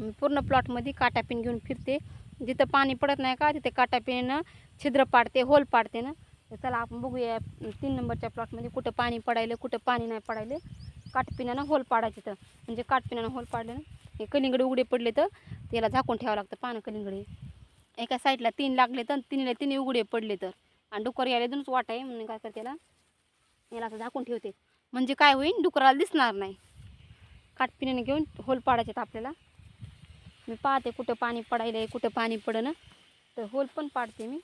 मी पूर्ण प्लॉटमध्ये काटापिन घेऊन फिरते. जिथं पाणी पडत नाही का तिथे काटापिनेनं छिद्र पाडते, होल पाडते ना. तर चला आपण बघूया 3 नंबरच्या प्लॉटमध्ये कुठं पाणी पडायलं, कुठं पाणी नाही पडायलं. काटपिण्यानं होल पाडायचे तर म्हणजे काटपिण्यानं होल पाडले ना हे कलिंगड उघडे पडले तर त्याला झाकून ठेवावं लागतं. पानं कलिंगडे एका साईडला 3 लागले तर तिन्ही उघडे पडले तर आणि डुकर यायला 2च वाट आहे म्हणून काय करते याला असं झाकून ठेवते. म्हणजे काय होईल, डुकराला दिसणार नाही. काटपिण्याने घेऊन होल पाडायचे आपल्याला. मी पाहते कुठं पाणी पडायलं आहे, कुठं पाणी पडणं, तर होल पण पाडते मी.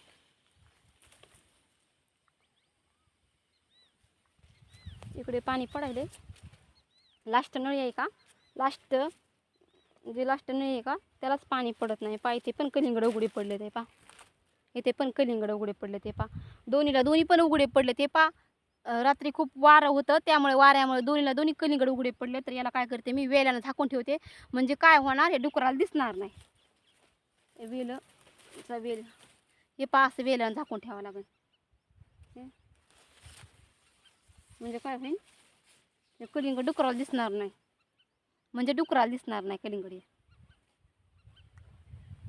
इकडे पाणी पडायले. लास्ट नळी आहे का, लास्ट नळी आहे का त्यालाच पाणी पडत नाही. पा इथे पण कलिंगड उघडे पडले ते पा, इथे पण कलिंगड उघडे पडले ते पा. दोन्ही पण उघडे पडले ते पा. रात्री खूप वारं होतं त्यामुळे वाऱ्यामुळे दोन्ही कलिंगड उघडे पडले. तर याला काय करते मी, वेल्यानं झाकून ठेवते. म्हणजे काय होणार, हे डुकराला दिसणार नाही. वेल हे पा असं वेल्यानं झाकून ठेवावं लागेल. म्हणजे काय होईल, हे कलिंगड डुकराला दिसणार नाही. म्हणजे डुकराला दिसणार नाही कलिंगड.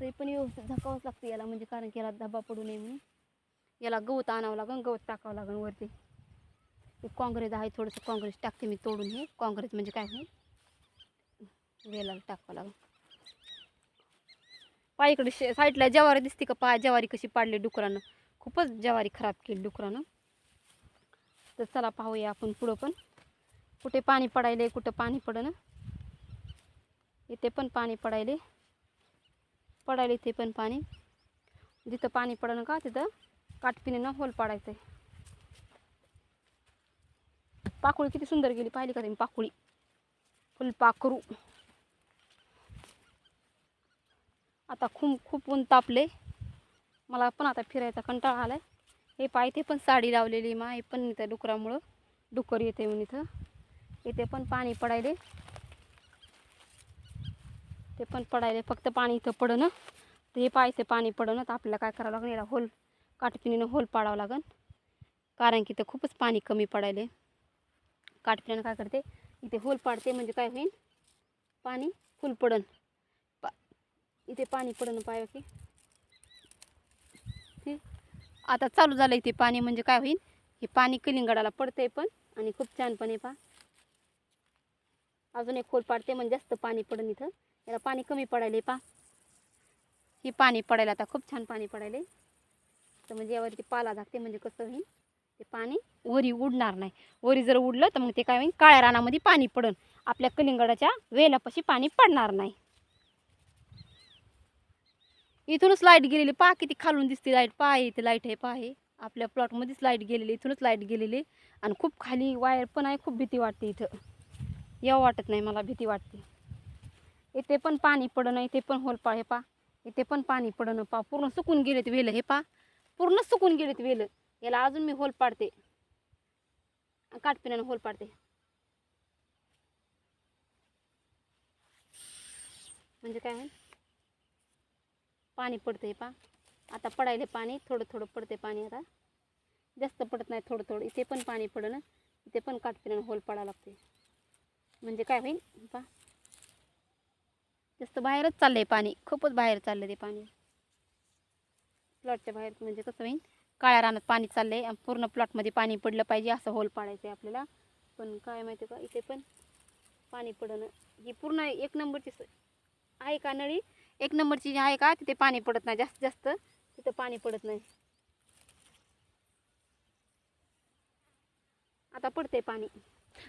तरी पण व्यवस्थित झाकावंच लागतं याला, म्हणजे कारण की याला धबा पडू नये म्हणून. याला गवत आणावं लागेल, गवत टाकावं लागेल वरती. ते काँग्रेस आहे, थोडंसं काँग्रेस टाकते मी तोडून. हे काँग्रेस म्हणजे काय होईल, वेलाला टाकावं लागेल. पा इकडे साईडला ज्वारी दिसते का, पा ज्वारी कशी पाडली डुकरानं. खूपच ज्वारी खराब केली डुकरानं. तर चला पाहूया आपण पुढं पण कुठे पाणी पडायले, कुठं पाणी पडणं. इथे पण पाणी पडायले इथे पण पाणी. जिथं पाणी पडणं का तिथं काटपिणीनं होल पाडायचं आहे. पाकुळी किती सुंदर गेली पाहिली का तुम्ही, पाकुळी फुलपाखरू. आता खूप ऊन तापले, मला पण आता फिरायचा कंटाळा आलाय. हे पाय ते पण साडी लावलेली मा, हे पण इथं डुकरामुळं डुकर येते म्हणून इथं. इथे पण पाणी पडायले, ते पण पडायले. फक्त पाणी इथं पडणं, तर हे पायचं पाणी पडणं. तर आपल्याला काय करावं लागेल, याला होल काटपिणीनं होल पाडावं लागेल. कारण की इथं खूपच पाणी कमी पडायले. काटपिण्यानं काय करते, इथे होल पाडते. म्हणजे काय होईल, पाणी फुल पडन. इथे पाणी पडणं पाय की आता चालू झालं इथे पाणी. म्हणजे काय होईल, हे पाणी कलिंगडाला पडते पण आणि खूप छान पण आहे पा. अजून एक होल पाडते म्हणजे जास्त पाणी पडन इथं. याला पाणी कमी पडायले पा. ही पाणी पडायला आता खूप छान पाणी पडायले. तर म्हणजे यावरती पाला झाकते. म्हणजे कसं होईल, ते पाणी वरी उडणार नाही. वरी जर उडलं तर मग ते काय होईल, काळ्या रानामध्ये पाणी पडन. आपल्या कलिंगडाच्या वेलापाशी पाणी पडणार नाही. इथूनच लाईट गेलेली पहा, किती खालून दिसते लाईट. पहा इथे लाईट आहे, पहा हे आपल्या प्लॉटमध्येच लाईट गेलेली. इथूनच लाईट गेलेली आणि खूप खाली वायर पण आहे. खूप भीती वाटते इथं, यावं वाटत नाही मला, भीती वाटते. इथे पण पाणी पडणं, इथे पण होल पा. हे पा इथे पण पाणी पडणं पा. पूर्ण सुकून गेलेत वेल. हे पा पूर्ण सुकून गेलेत वेल. याला अजून मी होल पाडते, काटपिण्यानं होल पाडते. म्हणजे काय आहे, पाणी पडते पा. आता पडायले पाणी, थोडं पडते पाणी. आता जास्त पडत नाही, थोडं. इथे पण पाणी पडणं, इथे पण काटपिण्यानं होल पाडावं लागते. म्हणजे काय होईल पा, जास्त बाहेरच चाललंय पाणी. खूपच बाहेर चाललंय ते पाणी प्लॉटच्या बाहेर. म्हणजे कसं होईल, काळ्या रानात पाणी चाललंय आणि पूर्ण प्लॉटमध्ये पाणी पडलं पाहिजे असं होल पाडायचं आहे आपल्याला. पण काय माहिती का, इथे पण पाणी पडणं. ही पूर्ण 1 नंबरची आहे का नळी, 1 नंबरची आहे का, तिथे पाणी पडत नाही जास्त. तिथं पाणी पडत नाही. आता पडते पाणी.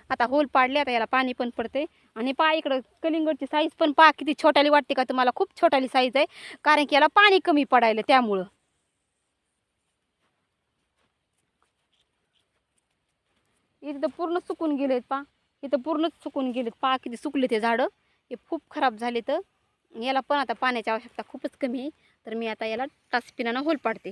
आता होल पाडले, आता याला पाणी पण पडते. आणि पहा इकडं कलिंगडची साईज पण पहा किती छोटाली वाटते का तुम्हाला. खूप छोटाली साईज आहे, कारण की याला पाणी कमी पडायला त्यामुळं. इथं पूर्ण सुकून गेलेत पा. इथं पूर्णच सुकून गेलेत पहा, किती सुकले ते झाडं. हे खूप खराब झाले. तर याला पण आता पाण्याची आवश्यकता खूपच कमी आहे. तर मी आता याला टाचपिण्यानं होल पाडते.